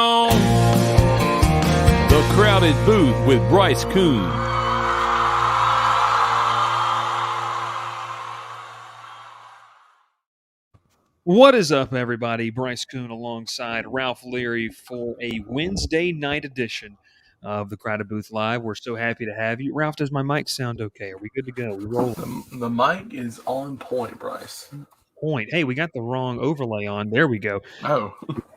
down. The Crowded Booth with Bryce Coon. What is up, everybody? Bryce Coon alongside Ralph Leary for a Wednesday night edition of the Crowded Booth Live. We're so happy to have you. Ralph, does my mic sound okay? Are we good to go? We rolling? The mic is on point, Bryce. Point. Hey, we got the wrong overlay on. There we go. Oh.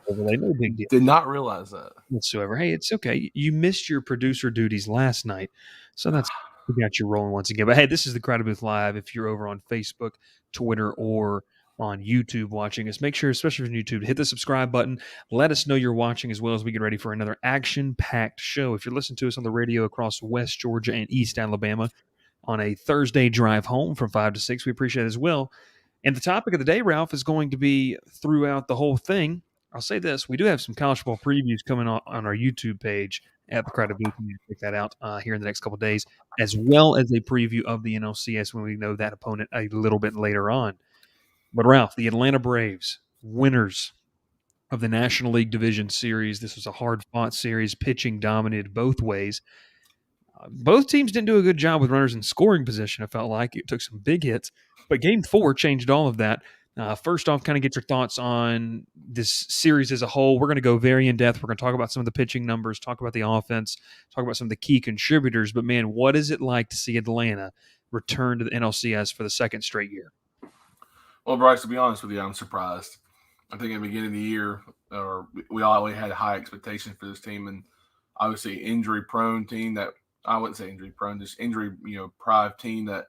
Overlay, no big deal. Did not realize that. Whatsoever. Hey, it's okay. You missed your producer duties last night, so we got you rolling once again. But hey, this is the Crowded Booth Live. If you're over on Facebook, Twitter, or on YouTube watching us, make sure, especially on YouTube, hit the subscribe button. Let us know you're watching as well as we get ready for another action-packed show. If you're listening to us on the radio across West Georgia and East Alabama on a Thursday drive home from 5 to 6, we appreciate it as well. And the topic of the day, Ralph, is going to be throughout the whole thing. I'll say this. We do have some college football previews coming on our YouTube page at the Crowded Booth. You need to check that out here in the next couple of days, as well as a preview of the NLCS when we know that opponent a little bit later on. But, Ralph, the Atlanta Braves, winners of the National League Division Series. This was a hard-fought series. Pitching dominated both ways. Both teams didn't do a good job with runners in scoring position, it felt like. It took some big hits. But Game 4 changed all of that. First off, kind of get your thoughts on this series as a whole. We're going to go very in-depth. We're going to talk about some of the pitching numbers, talk about the offense, talk about some of the key contributors. But, man, what is it like to see Atlanta return to the NLCS for the second straight year? Well, Bryce, to be honest with you, I'm surprised. I think at the beginning of the year, we always had high expectations for this team, and obviously injury-prone team that – I wouldn't say injury-prone, just injury-prived team that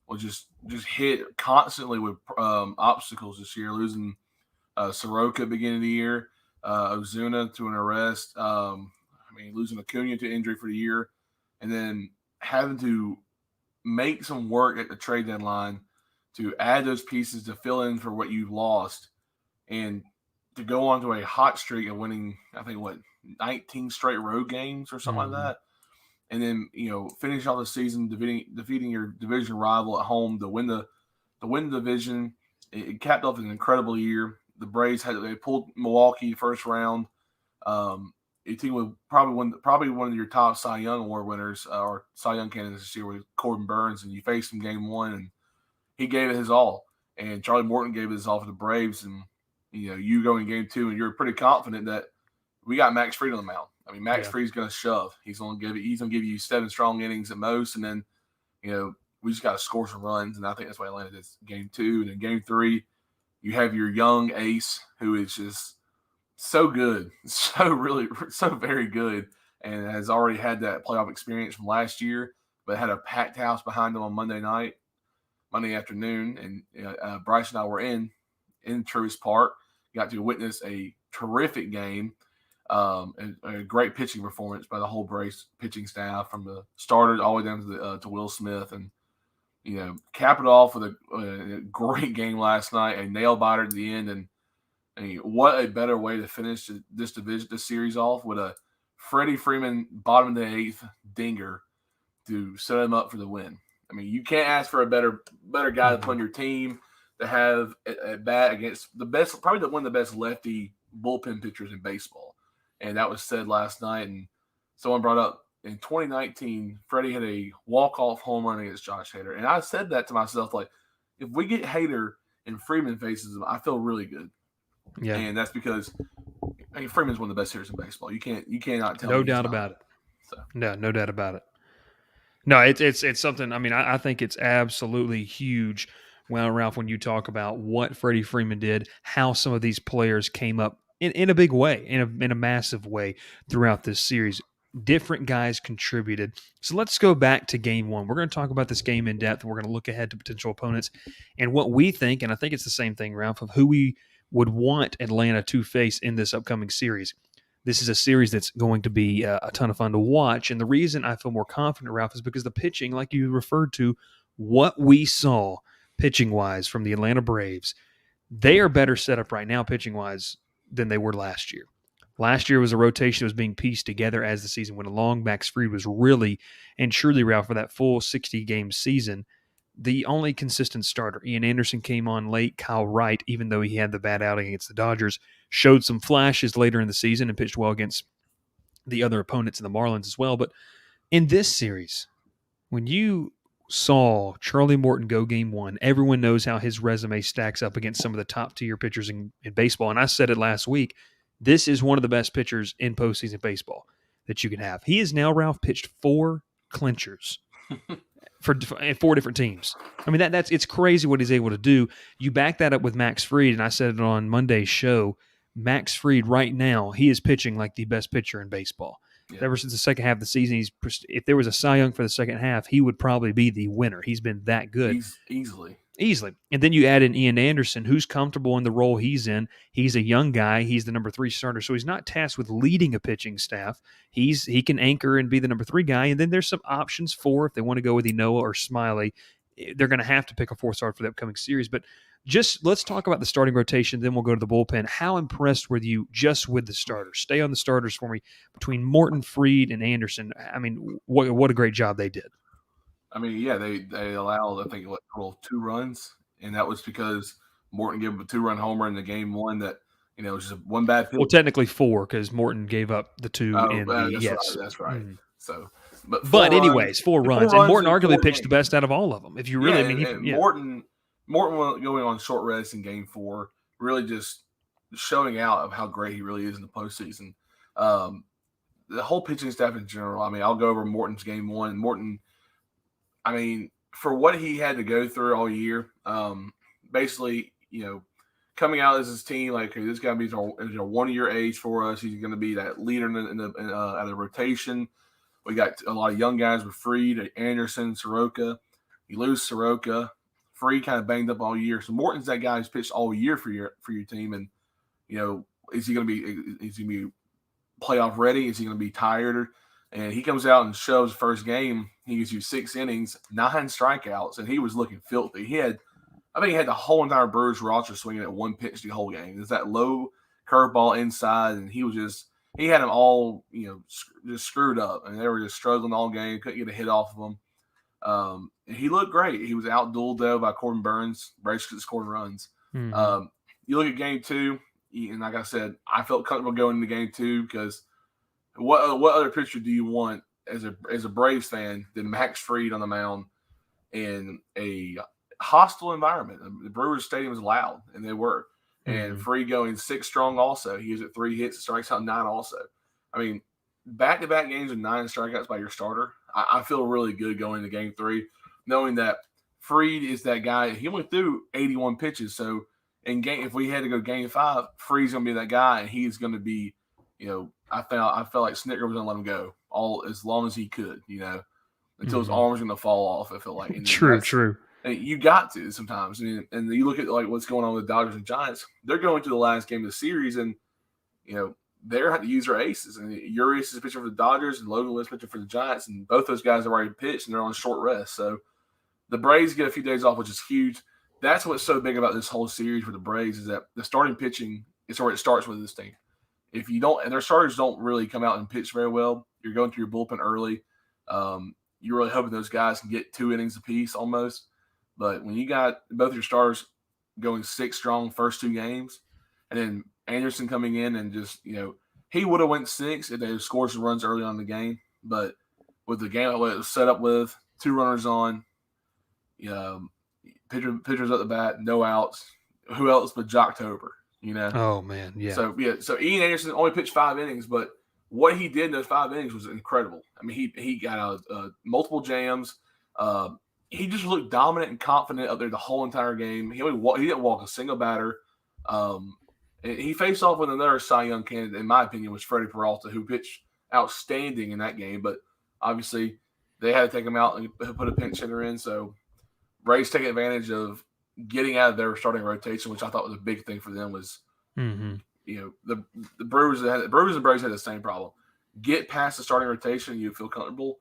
will just hit constantly with obstacles this year, losing Soroka at the beginning of the year, Ozuna to an arrest, losing Acuna to injury for the year, and then having to make some work at the trade deadline to add those pieces to fill in for what you've lost and to go on to a hot streak of winning, 19 straight road games or something like that. And then, finish off the season defeating your division rival at home to win the division. It capped off an incredible year. The Braves they pulled Milwaukee first round. A team with probably one of your top Cy Young Award winners or Cy Young candidates this year with Corbin Burns, and you faced him Game 1, and he gave it his all. And Charlie Morton gave it his all for the Braves, and you go in Game 2, and you're pretty confident that we got Max Fried on the mound. Max Fried's going to shove. He's going to give you 7 strong innings at most, and then we just got to score some runs, and I think that's why Atlanta did Game 2. And in Game 3, you have your young ace who is just so good, so very good, and has already had that playoff experience from last year, but had a packed house behind him on Monday afternoon, and Bryce and I were in Truist Park. Got to witness a terrific game. And a great pitching performance by the whole Braves pitching staff, from the starter all the way down to Will Smith, and cap it off with a great game last night, a nail biter at the end, and what a better way to finish this series off with a Freddie Freeman bottom of the 8th dinger to set him up for the win. You can't ask for a better guy to put on your team to have a bat against the best, probably one of the best lefty bullpen pitchers in baseball. And that was said last night. And someone brought up in 2019, Freddie had a walk-off home run against Josh Hader. And I said that to myself, if we get Hader and Freeman faces him, I feel really good. Yeah. And that's because Freeman's one of the best hitters in baseball. You cannot tell me. No doubt about it. So. No doubt about it. No, it's something. I think it's absolutely huge. Well, Ralph, when you talk about what Freddie Freeman did, how some of these players came up in a big way, in a massive way throughout this series. Different guys contributed. So let's go back to Game 1. We're going to talk about this game in depth. We're going to look ahead to potential opponents and what we think, and I think it's the same thing, Ralph, of who we would want Atlanta to face in this upcoming series. This is a series that's going to be a ton of fun to watch, and the reason I feel more confident, Ralph, is because the pitching, like you referred to, what we saw pitching-wise from the Atlanta Braves, they are better set up right now pitching-wise than they were last year. Last year was a rotation that was being pieced together as the season went along. Max Fried was really and truly, Ralph, for that full 60-game season, the only consistent starter. Ian Anderson came on late. Kyle Wright, even though he had the bad outing against the Dodgers, showed some flashes later in the season and pitched well against the other opponents in the Marlins as well. But in this series, when you saw Charlie Morton go game one, everyone knows how his resume stacks up against some of the top tier pitchers in baseball. And I said it last week, this is one of the best pitchers in postseason baseball that you can have. He has now, Ralph, pitched 4 clinchers for 4 different teams. I mean, it's crazy what he's able to do. You back that up with Max Fried, and I said it on Monday's show. Max Fried right now, he is pitching like the best pitcher in baseball. Yeah. Ever since the second half of the season, if there was a Cy Young for the second half, he would probably be the winner. He's been that good. Easily. And then you add in Ian Anderson, who's comfortable in the role he's in. He's a young guy. He's the number 3 starter, so he's not tasked with leading a pitching staff. He can anchor and be the number 3 guy. And then there's some options for if they want to go with Enoa or Smiley. They're going to have to pick a 4th starter for the upcoming series. But just let's talk about the starting rotation, then we'll go to the bullpen. How impressed were you just with the starters? Stay on the starters for me. Between Morton, Fried, and Anderson, I mean, what a great job they did. I mean, yeah, they allowed, I think, total 2 runs, and that was because Morton gave up a 2-run homer in the game one that, it was just one bad field. Well, technically 4 because Morton gave up the 2 in the yes. That's right. Mm-hmm. So, but anyways, 4 runs. And Morton arguably pitched the best out of all of them. If you really, Morton going on short rest in game 4, really just showing out of how great he really is in the postseason. The whole pitching staff in general, I mean, I'll go over Morton's game 1. Morton, I mean, for what he had to go through all year, basically, coming out as his team, like, hey, this guy is a 1-year age for us. He's going to be that leader in the rotation. We got a lot of young guys with Fried, Anderson, Soroka. You lose Soroka. Fried kind of banged up all year. So Morton's that guy who's pitched all year for your team. And, is he going to be playoff ready? Is he going to be tired? And he comes out and shows first game. He gives you 6 innings, 9 strikeouts, and he was looking filthy. I think he had the whole entire Brewers roster swinging at one pitch the whole game. There's that low curveball inside, and he had them all, just screwed up. And they were just struggling all game, couldn't get a hit off of them. And he looked great. He was out-dueled, though, by Corbin Burns. Bryce scored runs. Mm-hmm. You look at game 2, and like I said, I felt comfortable going into game 2 because what other pitcher do you want as a Braves fan than Max Fried on the mound in a hostile environment? The Brewers Stadium was loud, and they were. Mm-hmm. And Fried going 6 strong also. He was at 3 hits, strikes out 9 also. I mean, back-to-back games with 9 strikeouts by your starter, I feel really good going into game 3, knowing that Fried is that guy. He only threw 81 pitches, so if we had to go game 5, Fried's going to be that guy, and he's going to be, I felt like Snicker was going to let him go as long as he could, until his arm was going to fall off. I feel like true. You got to sometimes, and you look at like what's going on with the Dodgers and Giants. They're going to the last game of the series, and they're having to use their aces. And Urias is pitching for the Dodgers, and Logan Woods pitching for the Giants, and both those guys have already pitched, and they're on short rest. So the Braves get a few days off, which is huge. That's what's so big about this whole series for the Braves is that the starting pitching is where it starts with this team. If you don't, and their starters don't really come out and pitch very well, you're going through your bullpen early. You're really hoping those guys can get 2 innings apiece almost. But when you got both your starters going 6 strong first 2 games, and then Anderson coming in and just, he would have went 6 if they scored some runs early on in the game. But with the game it was set up with 2 runners on, pitchers at the bat, no outs. Who else but Jocktober, Oh, man, yeah. So Ian Anderson only pitched 5 innings, but what he did in those 5 innings was incredible. I mean, he got out multiple jams. He just looked dominant and confident up there the whole entire game. He didn't walk a single batter. He faced off with another Cy Young candidate, in my opinion, was Freddie Peralta, who pitched outstanding in that game. But obviously, they had to take him out and put a pinch hitter in. So Braves taking advantage of getting out of their starting rotation, which I thought was a big thing for them. Was the Brewers and Braves had the same problem. Get past the starting rotation, you feel comfortable.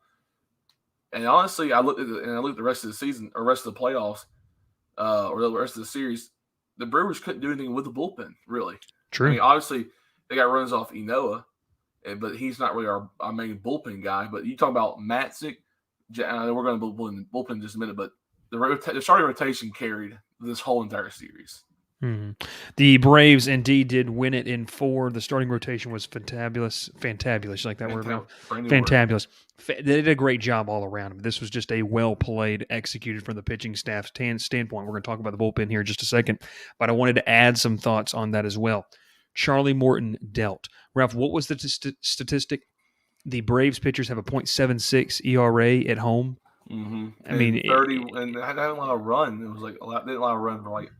And honestly, I looked at the rest of the season or rest of the playoffs, or the rest of the series. The Brewers couldn't do anything with the bullpen, really. True. I mean, obviously, they got runs off Enoa, but he's not really our main bullpen guy. But you talk about Matzik, we're going to bullpen in just a minute, but the starting rotation carried this whole entire series. Mm-hmm. The Braves indeed did win it in 4. The starting rotation was fantabulous. Fantabulous, you like that word, Ralph? Brand new Fantabulous. They did a great job all around. This was just a well-played, executed from the pitching staff standpoint. We're going to talk about the bullpen here in just a second, but I wanted to add some thoughts on that as well. Charlie Morton dealt. Ralph, what was the statistic? The Braves pitchers have a .76 ERA at home. Mm-hmm. I mean, 30, and they hadn't allowed a run. It was like they didn't allow a run for like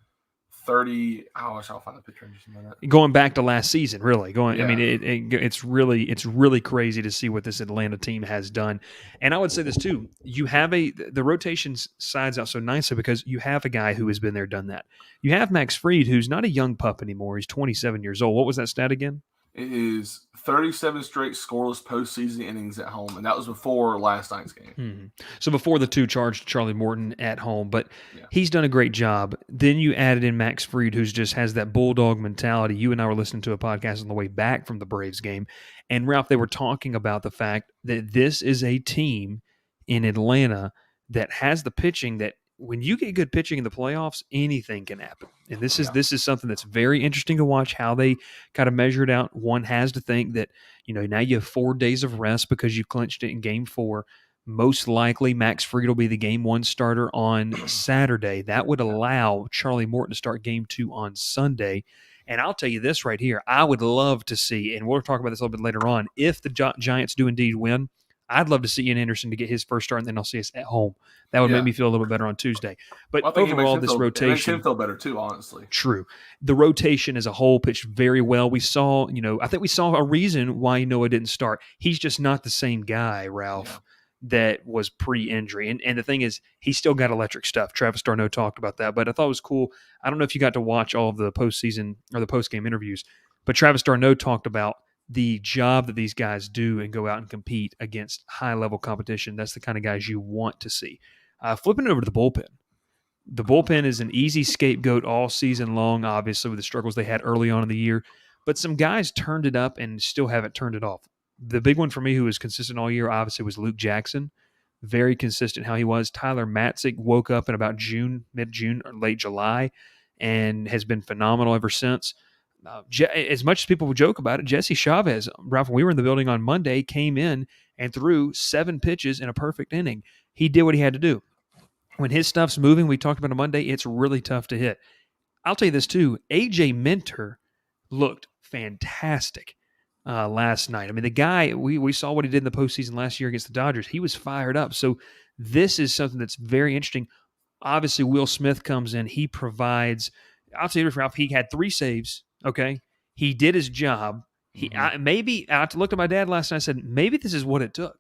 30. I wish I'll find the picture in just a minute. Going back to last season, really. Yeah. I mean, it's really crazy to see what this Atlanta team has done. And I would say this too: you have the rotation sides out so nicely because you have a guy who has been there, done that. You have Max Fried, who's not a young pup anymore. He's 27 years old. What was that stat again? It is 37 straight scoreless postseason innings at home, and that was before last night's game. Mm-hmm. So before the 2 charged Charlie Morton at home, but he's done a great job. Then you added in Max Fried, who just has that bulldog mentality. You and I were listening to a podcast on the way back from the Braves game, and Ralph, they were talking about the fact that this is a team in Atlanta that has the pitching that when you get good pitching in the playoffs, anything can happen. And this is something that's very interesting to watch how they kind of measure it out. One has to think that, now you have 4 days of rest because you clinched it in game 4. Most likely Max Fried will be the game 1 starter on Saturday. That would allow Charlie Morton to start game 2 on Sunday. And I'll tell you this right here. I would love to see, and we'll talk about this a little bit later on, if the Giants do indeed win, I'd love to see Ian Anderson to get his first start, and then I'll see us at home. That would make me feel a little bit better on Tuesday. But overall, this rotation makes him feel better too, honestly. True. The rotation as a whole pitched very well. We saw, I think we saw a reason why Noah didn't start. He's just not the same guy, Ralph, that was pre-injury. And the thing is, he's still got electric stuff. Travis d'Arnaud talked about that, but I thought it was cool. I don't know if you got to watch all of the postseason or the postgame interviews, but Travis d'Arnaud talked about the job that these guys do and go out and compete against high-level competition. That's the kind of guys you want to see. Flipping it over to the bullpen. The bullpen is an easy scapegoat all season long, obviously, with the struggles they had early on in the year. But some guys turned it up and still haven't turned it off. The big one for me who was consistent all year, obviously, was Luke Jackson. Very consistent how he was. Tyler Matzik woke up in about mid-June or late July, and has been phenomenal ever since. As much as people would joke about it, Jesse Chavez, Ralph, when we were in the building on Monday, came in and threw 7 pitches in a perfect inning. He did what he had to do. When his stuff's moving, we talked about on Monday, it's really tough to hit. I'll tell you this too, AJ Minter looked fantastic last night. I mean, the guy, we saw what he did in the postseason last year against the Dodgers. He was fired up. So this is something that's very interesting. Obviously, Will Smith comes in. He provides, I'll tell you this, Ralph, he had 3 saves. Okay, he did his job. I looked at my dad last night and said, maybe this is what it took.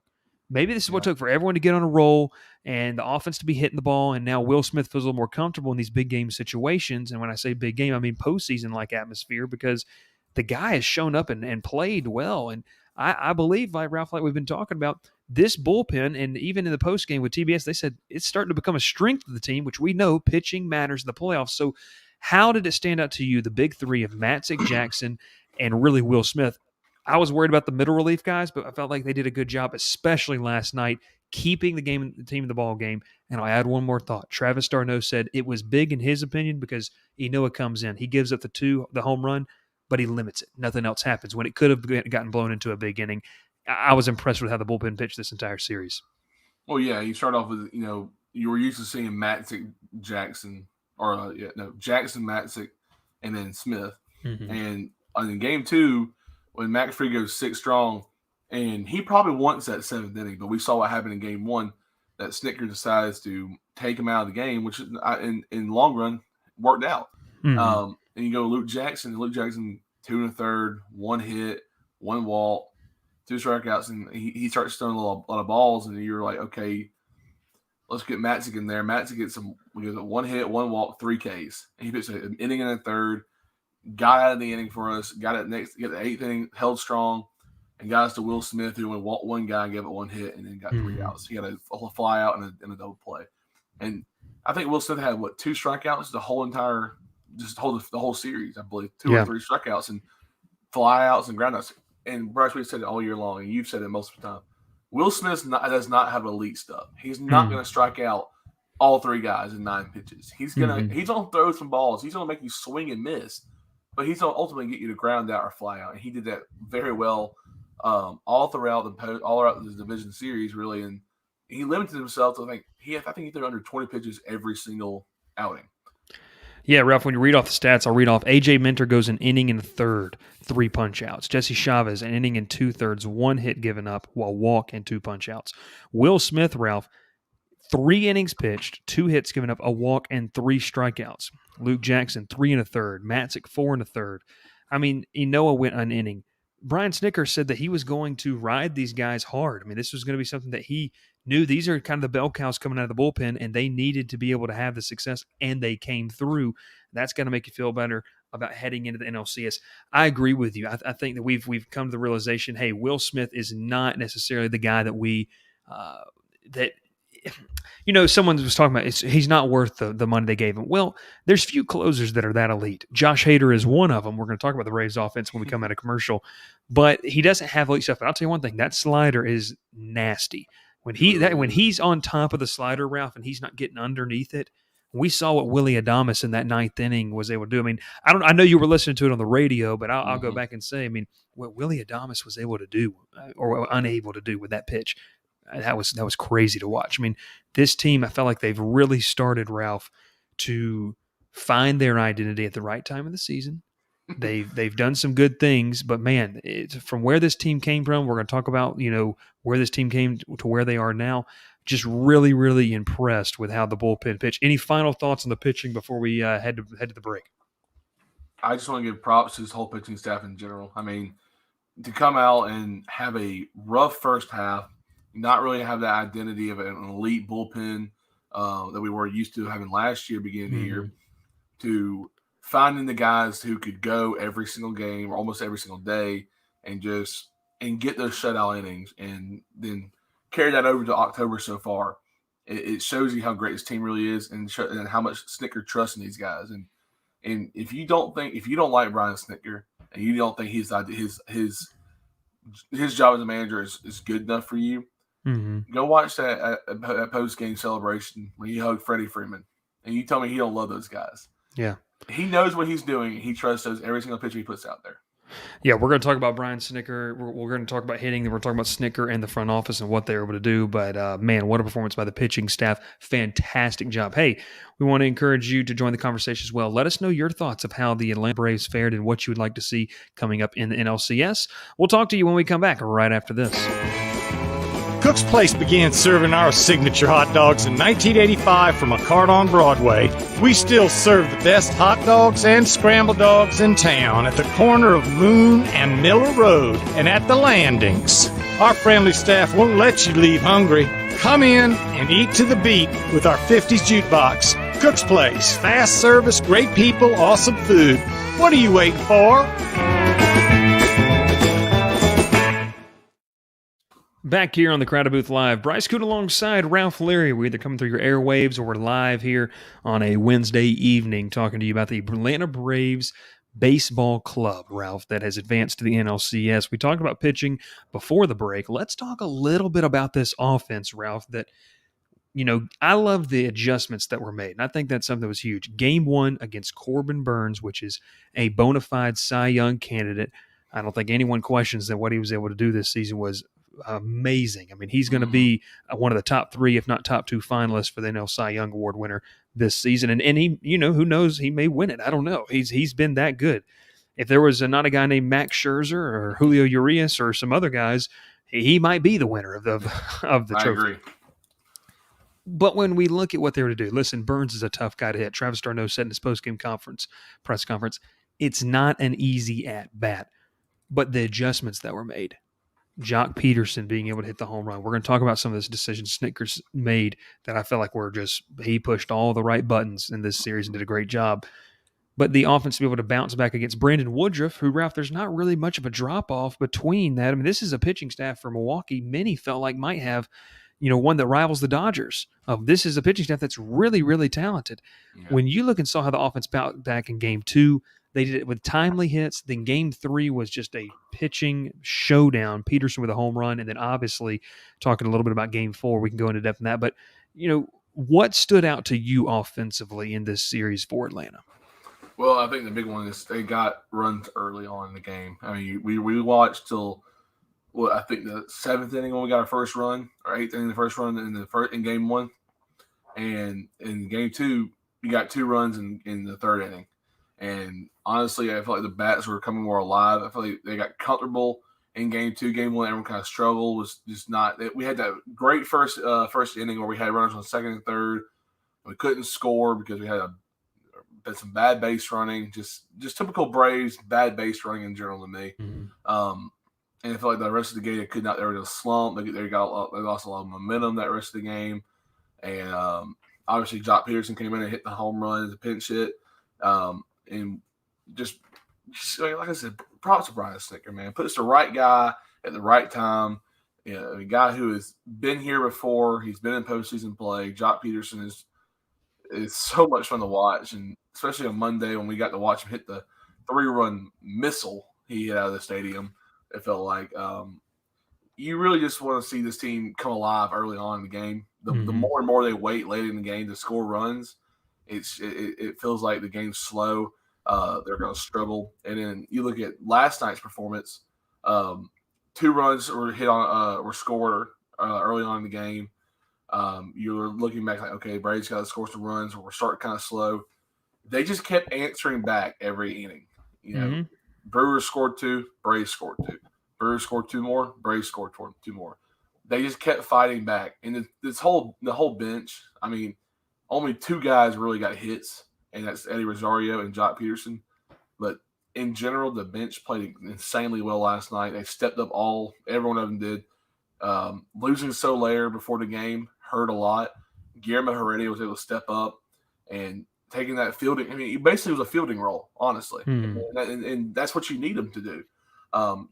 Maybe this is what it took for everyone to get on a roll and the offense to be hitting the ball. And now Will Smith feels a little more comfortable in these big game situations. And when I say big game, I mean postseason-like atmosphere because the guy has shown up and played well. And I believe, like Ralph, like we've been talking about, this bullpen, and even in the postgame with TBS, they said it's starting to become a strength of the team, which we know pitching matters in the playoffs. So how did it stand out to you, the big 3 of Matzik, Jackson, and really Will Smith? I was worried about the middle relief guys, but I felt like they did a good job, especially last night, keeping the team in the ball game. And I'll add one more thought. Travis d'Arnaud said it was big in his opinion because Inoa comes in. He gives up the home run, but he limits it. Nothing else happens. When it could have gotten blown into a big inning, I was impressed with how the bullpen pitched this entire series. Well, yeah, you start off with, you were used to seeing Matzik, Jackson, Jackson, Matzik, and then Smith. Mm-hmm. And in game 2, when Max Fried goes 6 strong, and he probably wants that 7th inning, but we saw what happened in game 1, that Snicker decides to take him out of the game, which in long run worked out. Mm-hmm. And you go Luke Jackson, 2 1/3, 1 hit, 1 walk, 2 strikeouts, and he starts throwing a lot of balls, and you're like, okay, let's get Matzik in there. Matzik gets 1 hit, 1 walk, 3 Ks. And he pitched an inning and a third, got out of the inning for us, got the 8th inning, held strong, and got us to Will Smith, who went 1 guy and gave it 1 hit, and then got 3 outs. He had a fly out and a double play. And I think Will Smith had, 2 strikeouts the whole series, I believe. 2 or 3 strikeouts and fly outs and ground outs. And Bryce, we said it all year long, and you've said it most of the time. Will Smith does not have elite stuff. He's not going to strike out all three guys in 9 pitches. He's gonna throw some balls. He's gonna make you swing and miss, but he's gonna ultimately get you to ground out or fly out. And he did that very well all throughout the division series, really. And he limited himself to I think he threw under 20 pitches every single outing. Yeah, Ralph, when you read off the stats, I'll read off. A.J. Minter goes an inning and a third, 3 punch-outs. Jesse Chavez, an inning and 2/3, 1 hit given up, while walk and 2 punch-outs. Will Smith, Ralph, 3 innings pitched, 2 hits given up, a walk, and 3 strikeouts. Luke Jackson, 3 1/3. Matzik, 4 1/3. I mean, Enoa went an inning. Brian Snitker said that he was going to ride these guys hard. I mean, this was going to be something that he knew these are kind of the bell cows coming out of the bullpen, and they needed to be able to have the success, and they came through. That's going to make you feel better about heading into the NLCS. I agree with you. I think that we've come to the realization, hey, Will Smith is not necessarily the guy that we someone was talking about he's not worth the money they gave him. Well, there's few closers that are that elite. Josh Hader is one of them. We're going to talk about the Braves offense when we come out of commercial, but he doesn't have elite stuff. But I'll tell you one thing, that slider is nasty. When he's on top of the slider, Ralph, and he's not getting underneath it, we saw what Willie Adames in that 9th inning was able to do. I mean, I know you were listening to it on the radio, but I'll go back and say, I mean, what Willie Adames was able to do or unable to do with that pitch, that was crazy to watch. I mean, this team, I felt like they've really started, Ralph, to find their identity at the right time of the season. They've done some good things, but man, from where this team came from, we're going to talk about where this team came to where they are now. Just really, really impressed with how the bullpen pitched. Any final thoughts on the pitching before we head to the break? I just want to give props to his whole pitching staff in general. I mean, to come out and have a rough first half, not really have that identity of an elite bullpen that we were used to having last year, beginning of the year, to finding the guys who could go every single game or almost every single day and get those shutout innings, and then carry that over to October so far. It shows you how great this team really is, and how much Snitker trusts in these guys. And if you don't like Brian Snitker, and you don't think his job as a manager is good enough for you, go watch that post game celebration when he hugged Freddie Freeman, and you tell me he don't love those guys. Yeah, he knows what he's doing. He trusts every single pitcher he puts out there. Yeah, we're going to talk about Brian Snitker. We're going to talk about hitting. We're talking about Snitker and the front office and what they were able to do. But, man, what a performance by the pitching staff. Fantastic job. Hey, we want to encourage you to join the conversation as well. Let us know your thoughts of how the Atlanta Braves fared and what you would like to see coming up in the NLCS. We'll talk to you when we come back right after this. Cook's Place began serving our signature hot dogs in 1985 from a cart on Broadway. We still serve the best hot dogs and scrambled dogs in town at the corner of Moon and Miller Road and at the landings. Our friendly staff won't let you leave hungry. Come in and eat to the beat with our 50s jukebox. Cook's Place, fast service, great people, awesome food. What are you waiting for? Back here on the Crowded Booth Live, Bryce Coot alongside Ralph Leary. We're either coming through your airwaves or we're live here on a Wednesday evening talking to you about the Atlanta Braves Baseball Club, Ralph, that has advanced to the NLCS. We talked about pitching before the break. Let's talk a little bit about this offense, Ralph, that, I love the adjustments that were made, and I think that's something that was huge. Game 1 against Corbin Burns, which is a bona fide Cy Young candidate. I don't think anyone questions that what he was able to do this season was amazing. I mean, he's going to be one of the top 3, if not top 2 finalists for the NL Cy Young Award winner this season. And he, who knows, he may win it. I don't know. He's been that good. If there was not a guy named Max Scherzer or Julio Urias or some other guys, he might be the winner of the trophy. I agree. But when we look at what they were to do, listen, Burns is a tough guy to hit. Travis d'Arnaud said in his post-game press conference, it's not an easy at-bat. But the adjustments that were made, Jock Peterson being able to hit the home run. We're going to talk about some of those decisions Snitker's made that I felt like he pushed all the right buttons in this series and did a great job. But the offense to be able to bounce back against Brandon Woodruff, who, Ralph, there's not really much of a drop-off between that. I mean, this is a pitching staff for Milwaukee many felt like might have, one that rivals the Dodgers. This is a pitching staff that's really, really talented. Yeah. When you look and saw how the offense bounced back in Game 2, they did it with timely hits. Then Game 3 was just a pitching showdown. Peterson with a home run. And then obviously talking a little bit about Game 4, we can go into depth in that. But, What stood out to you offensively in this series for Atlanta? Well, I think the big one is they got runs early on in the game. I mean, we watched till I think the 7th inning when we got our first run, or 8th inning, the first run in game 1, and in game 2 you got 2 runs in the 3rd inning. And honestly, I felt like the bats were coming more alive. I felt like they got comfortable in game 2. Game 1, everyone kind of struggled. Was just not. We had that great first inning where we had runners on 2nd and 3rd. We couldn't score because we had some bad base running. Just typical Braves bad base running in general to me. Mm-hmm. And I felt like the rest of the game they were in a slump. They lost a lot of momentum that rest of the game. And obviously, Jock Peterson came in and hit the home run as a pinch hit. And just like I said, props to Brian Snitker, man. Puts the right guy at the right time. You know, a guy who has been here before. He's been in postseason play. Jock Peterson is so much fun to watch, and especially on Monday when we got to watch him hit the 3-run missile he hit out of the stadium. It felt like you really just want to see this team come alive early on in the game. The more and more they wait late in the game to score runs, it feels like the game's slow. They're going to struggle. And then you look at last night's performance. 2 runs were scored early on in the game. You're looking back like, okay, Braves got to score some runs, or we're starting kind of slow. They just kept answering back every inning. You know, Brewers scored 2, Braves scored 2. Brewers scored 2 more, Braves scored 2 more. They just kept fighting back. And the whole bench, I mean, only 2 guys really got hits, and that's Eddie Rosario and Jock Peterson. But in general, the bench played insanely well last night. They stepped up every one of them did. Losing Soler before the game hurt a lot. Guillermo Heredia was able to step up and taking that fielding. I mean, it basically was a fielding role, honestly. And that's what you need them to do.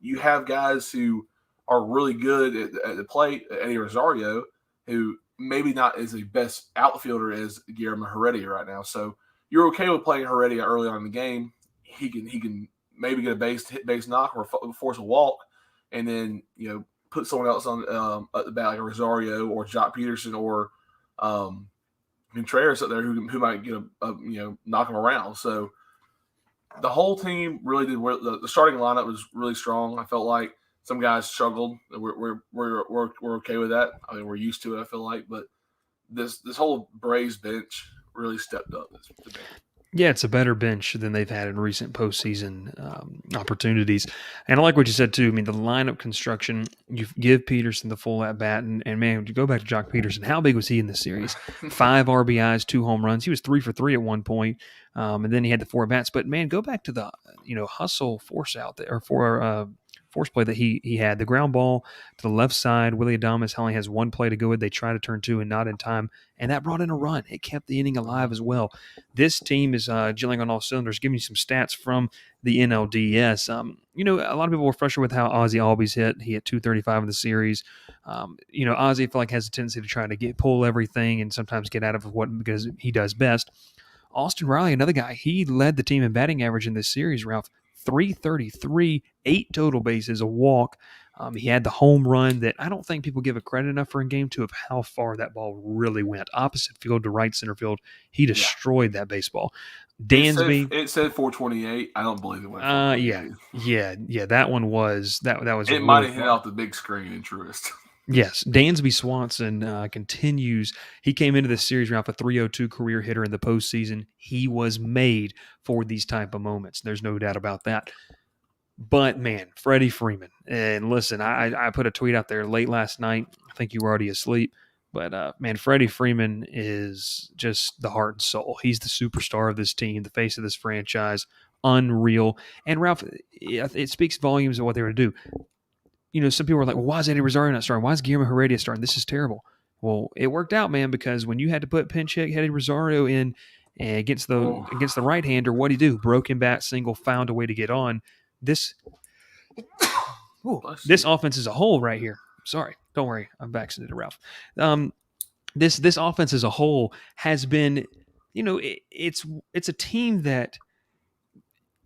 You have guys who are really good at the plate, Eddie Rosario, who maybe not is the best outfielder as Guillermo Heredia right now. So you're okay with playing Heredia early on in the game. He can maybe get a hit base knock or force a walk, and then put someone else on at the bat like a Rosario or Jock Peterson or Contreras up there who might get knock him around. So the whole team really did well. The starting lineup was really strong. I felt like some guys struggled. We're okay with that. I mean, we're used to it, I feel like. But this whole Braves bench really stepped up. Yeah, it's a better bench than they've had in recent postseason opportunities. And I like what you said, too. I mean, the lineup construction, you give Peterson the full at-bat. And man, to go back to Jock Peterson, how big was he in this series? 5 RBIs, 2 home runs. He was 3 for 3 at one point. And then he had the 4 at-bats. But, man, go back to the hustle force out there, or force play that he had. The ground ball to the left side. Willie Adames only has 1 play to go with. They try to turn 2 and not in time. And that brought in a run. It kept the inning alive as well. This team is gelling on all cylinders. Giving you some stats from the NLDS. A lot of people were frustrated with how Ozzie Albies hit. He hit 235 in the series. Ozzie, I feel like, has a tendency to try to pull everything and sometimes get out of because he does best. Austin Riley, another guy, he led the team in batting average in this series, Ralph. 333, 8 total bases, a walk. He had the home run that I don't think people give it credit enough for in game 2 of how far that ball really went. Opposite field to right center field. He destroyed that baseball. Dansby. It said 428. I don't believe it went 428. Yeah. That one was that was. It might have hit off the big screen in Truist. Yes, Dansby Swanson continues. He came into this series around a 302 career hitter in the postseason. He was made for these type of moments. There's no doubt about that. But, man, Freddie Freeman. And listen, I put a tweet out there late last night. I think you were already asleep. But, man, Freddie Freeman is just the heart and soul. He's the superstar of this team, the face of this franchise. Unreal. And, Ralph, it speaks volumes of what they were to do. Some people were like, well, why is Eddie Rosario not starting? Why is Guillermo Heredia starting? This is terrible. Well, it worked out, man, because when you had to put pinch hit Eddie Rosario in against the right-hander, what'd he do? Broken bat, single, found a way to get on. This offense as a whole right here. Sorry, don't worry. I'm vaccinated, Ralph. This offense as a whole has been, it's a team that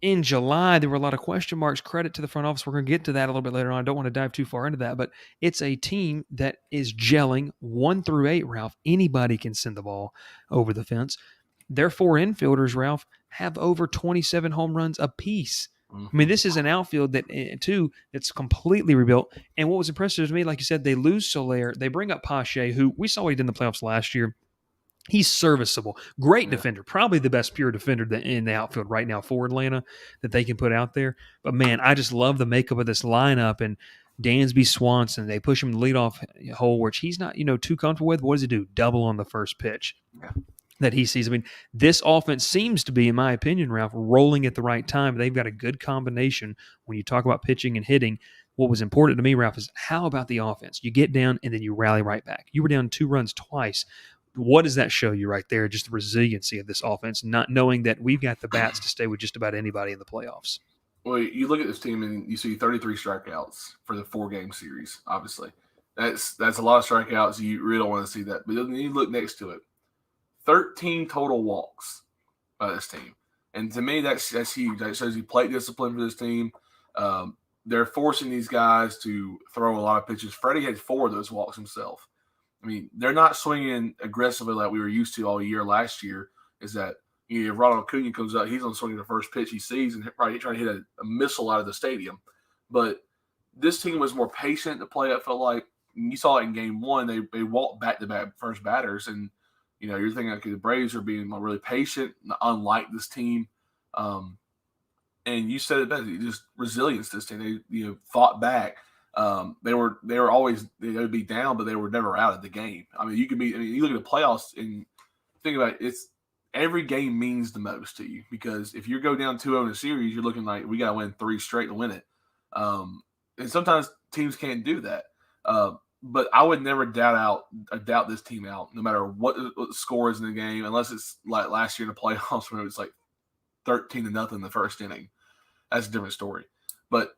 in July, there were a lot of question marks. Credit to the front office. We're going to get to that a little bit later on. I don't want to dive too far into that, but it's a team that is gelling 1 through 8, Ralph. Anybody can send the ball over the fence. Their 4 infielders, Ralph, have over 27 home runs apiece. I mean, this is an outfield that, too, that's completely rebuilt. And what was impressive to me, like you said, they lose Soler. They bring up Pache, who we saw what he did in the playoffs last year. He's serviceable. Great defender. Probably the best pure defender in the outfield right now for Atlanta that they can put out there. But, man, I just love the makeup of this lineup. And Dansby Swanson, they push him to the leadoff hole, which he's not, too comfortable with. What does he do? Double on the first pitch that he sees. I mean, this offense seems to be, in my opinion, Ralph, rolling at the right time. They've got a good combination when you talk about pitching and hitting. What was important to me, Ralph, is how about the offense? You get down and then you rally right back. You were down 2 runs twice. What does that show you right there? Just the resiliency of this offense, not knowing that we've got the bats to stay with just about anybody in the playoffs. Well, you look at this team and you see 33 strikeouts for the 4-game series, obviously. That's a lot of strikeouts. You really don't want to see that. But then you look next to it. 13 total walks by this team. And to me, that's huge. That shows you plate discipline for this team. They're forcing these guys to throw a lot of pitches. Freddie had 4 of those walks himself. I mean, they're not swinging aggressively like we were used to all year last year. Is that if Ronald Acuna comes out, he's on swinging the first pitch he sees and probably trying to hit a missile out of the stadium. But this team was more patient to play. I felt like you saw it in game 1. They walked back-to-back first batters, and you're thinking okay, the Braves are being really patient, unlike this team. And you said it best. Just resilience. This team, they fought back. They were always they would be down, but they were never out of the game. I mean, you look at the playoffs and think about it. It's every game means the most to you because if you go down 2-0 in a series, you're looking like we got to win 3 straight to win it. And sometimes teams can't do that. But I would never doubt this team out, no matter what the score is in the game, unless it's like last year in the playoffs when it was like 13-0 in the first inning. That's a different story. But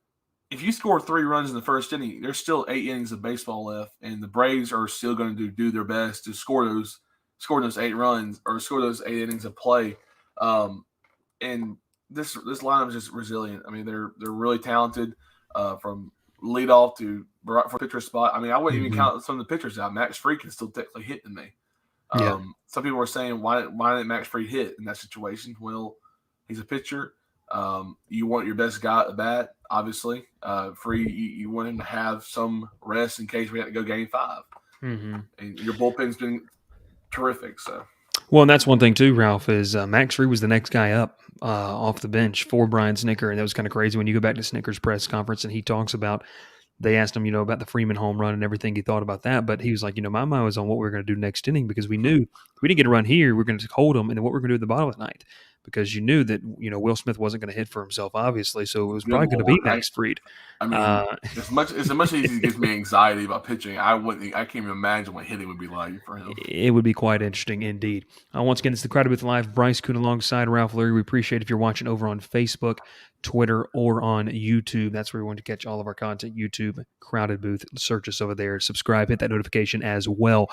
if you score 3 runs in the first inning, there's still 8 innings of baseball left, and the Braves are still going to do their best to score those 8 runs or score those 8 innings of play. And this lineup is just resilient. I mean, they're really talented from leadoff to for pitcher spot. I mean, I wouldn't even count some of the pitchers out. Max Fried can still technically hit to me. Some people were saying, why didn't Max Fried hit in that situation? Well, he's a pitcher. You want your best guy at the bat, obviously. Fried, you want him to have some rest in case we have to go game 5. And your bullpen's been terrific. So, well, and that's one thing too, Ralph, is Max Fried was the next guy up off the bench for Brian Snitker, and that was kind of crazy when you go back to Snitker's press conference and he talks about. They asked him, about the Freeman home run and everything he thought about that, but he was like, my mind was on what we were going to do next inning because we knew if we didn't get a run here, we're going to hold them, and then what we're going to do at the bottom of the ninth. Because you knew that Will Smith wasn't going to hit for himself, obviously, so it was probably going to be Max Fried. I mean, as much as it gives me anxiety about pitching, I can't even imagine what hitting would be like for him. It would be quite interesting indeed. Once again, it's the Crowded Booth Live. Bryce Kuhn alongside Ralph Leary. We appreciate if you're watching over on Facebook, Twitter, or on YouTube. That's where we want to catch all of our content. YouTube, Crowded Booth. Search us over there. Subscribe. Hit that notification as well.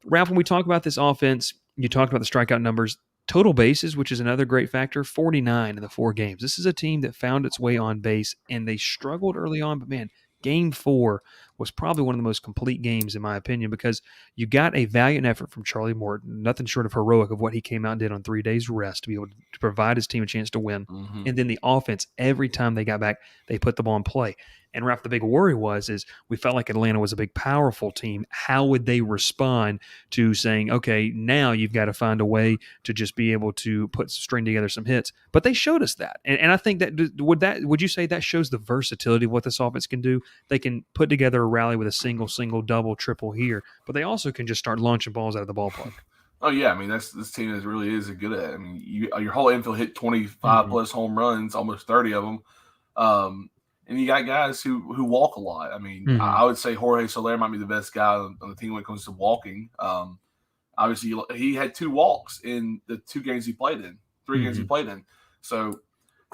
Ralph, when we talk about this offense, you talked about the strikeout numbers. Total bases, which is another great factor, 49 in the 4 games. This is a team that found its way on base, and they struggled early on, but man, Game 4 was probably one of the most complete games, in my opinion, because you got a valiant effort from Charlie Morton, nothing short of heroic of what he came out and did on 3 days rest to be able to provide his team a chance to win. And then the offense, every time they got back, they put the ball in play. And Ralph, the big worry is we felt like Atlanta was a big, powerful team. How would they respond to saying, okay, now you've got to find a way to just be able to string together some hits? But they showed us that. And I think that would you say that shows the versatility of what this offense can do? They can put together a rally with a single, double, triple here, but they also can just start launching balls out of the ballpark. Oh, yeah. I mean, this team really is good at it. I mean, your whole infield hit 25-plus home runs, almost 30 of them. And you got guys who walk a lot. I mean, I would say Jorge Soler might be the best guy on the team when it comes to walking. Obviously, he had 2 walks in the 2 games he played in, 3 games he played in. So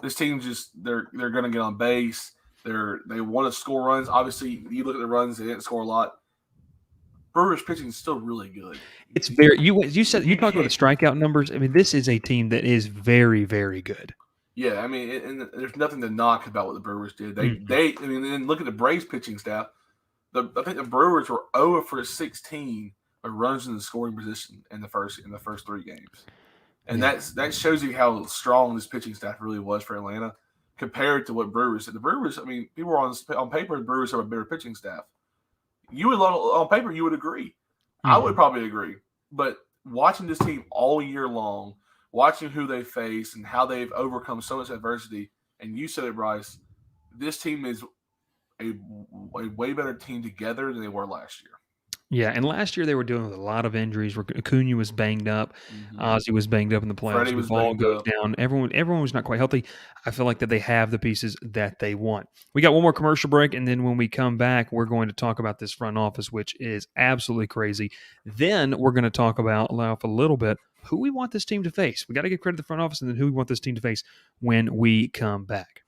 this team they're going to get on base. They want to score runs. Obviously, you look at the runs; they didn't score a lot. Brewers pitching is still really good. It's very. You talked about the strikeout numbers. I mean, this is a team that is very, very good. Yeah, I mean, and there's nothing to knock about what the Brewers did. I mean, then look at the Braves pitching staff. I think the Brewers were 0 for 16 with runs in the scoring position in the first 3 games, and that shows you how strong this pitching staff really was for Atlanta compared to what Brewers did. The Brewers, I mean, people were on paper, the Brewers have a better pitching staff. You would on paper, you would agree. I would probably agree, but watching this team all year long, watching who they face and how they've overcome so much adversity, and you said it, Bryce, this team is a way better team together than they were last year. Yeah, and last year they were dealing with a lot of injuries. Acuna was banged up. Ozzie was banged up in the playoffs. Freddie was Ball banged goes up. down. Everyone was not quite healthy. I feel like that they have the pieces that they want. We got one more commercial break, and then when we come back, we're going to talk about this front office, which is absolutely crazy. Then we're going to talk about a little bit who we want this team to face. We got to give credit to the front office, and then who we want this team to face when we come back.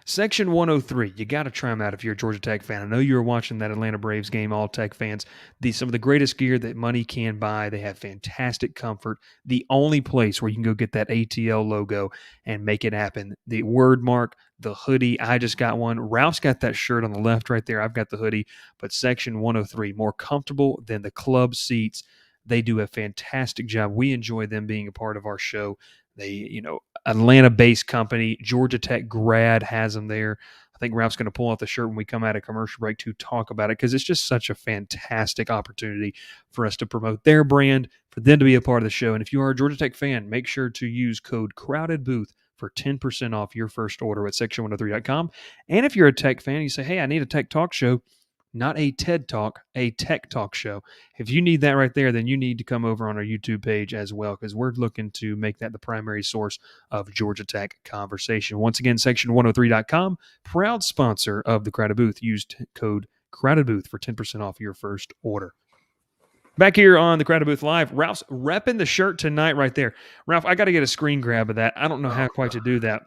Section 103, you got to try them out if you're a Georgia Tech fan. I know you were watching that Atlanta Braves game, all Tech fans. Some of the greatest gear that money can buy. They have fantastic comfort. The only place where you can go get that ATL logo and make it happen. The word mark, the hoodie. I just got one. Ralph's got that shirt on the left right there. I've got the hoodie. But Section 103, more comfortable than the club seats. They do a fantastic job. We enjoy them being a part of our show. They, Atlanta-based company, Georgia Tech grad has them there. I think Ralph's going to pull out the shirt when we come out of commercial break to talk about it because it's just such a fantastic opportunity for us to promote their brand, for them to be a part of the show. And if you are a Georgia Tech fan, make sure to use code CROWDEDBOOTH for 10% off your first order at section103.com. And if you're a Tech fan, you say, hey, I need a Tech Talk show. Not a TED Talk, a Tech Talk show. If you need that right there, then you need to come over on our YouTube page as well because we're looking to make that the primary source of Georgia Tech conversation. Once again, section103.com, proud sponsor of the Crowded Booth. Use code Crowded Booth for 10% off your first order. Back here on the Crowded Booth Live, Ralph's repping the shirt tonight right there. Ralph, I got to get a screen grab of that. I don't know how quite to do that.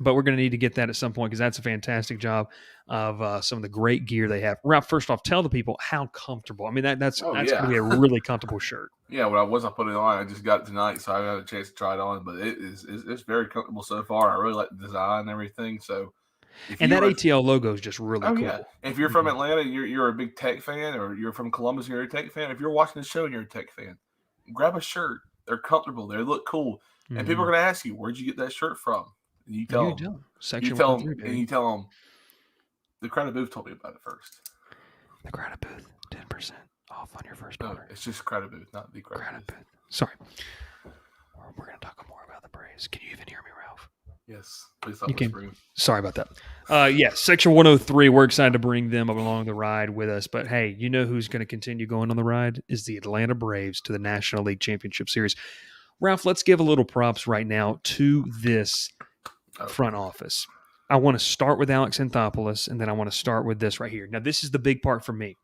But we're going to need to get that at some point because that's a fantastic job of some of the great gear they have. Ralph, first off, tell the people how comfortable. I mean, that's going to be a really comfortable shirt. Yeah, when I wasn't putting it on, I just got it tonight, so I got a chance to try it on. But it's very comfortable so far. I really like the design and everything. So, that ATL logo is just really cool. Yeah. If you're from Atlanta, you're a big Tech fan, or you're from Columbus, and you're a Tech fan. If you're watching the show and you're a Tech fan, grab a shirt. They're comfortable. They look cool, and people are going to ask you, "Where'd you get that shirt from?" And you tell them, you tell them, the Crowded Booth told me about it first. The Crowded Booth, 10% off on your first order. It's just Crowded Booth, not the Crowded Booth. Sorry. We're going to talk more about the Braves. Can you even hear me, Ralph? Yes. Please stop whispering. Sorry about that. Yes, Section 103, we're excited to bring them along the ride with us. But, hey, you know who's going to continue going on the ride is the Atlanta Braves to the National League Championship Series. Ralph, let's give a little props right now to this front office. I want to start with Alex Anthopoulos, and then I want to start with this right here. Now, this is the big part for me.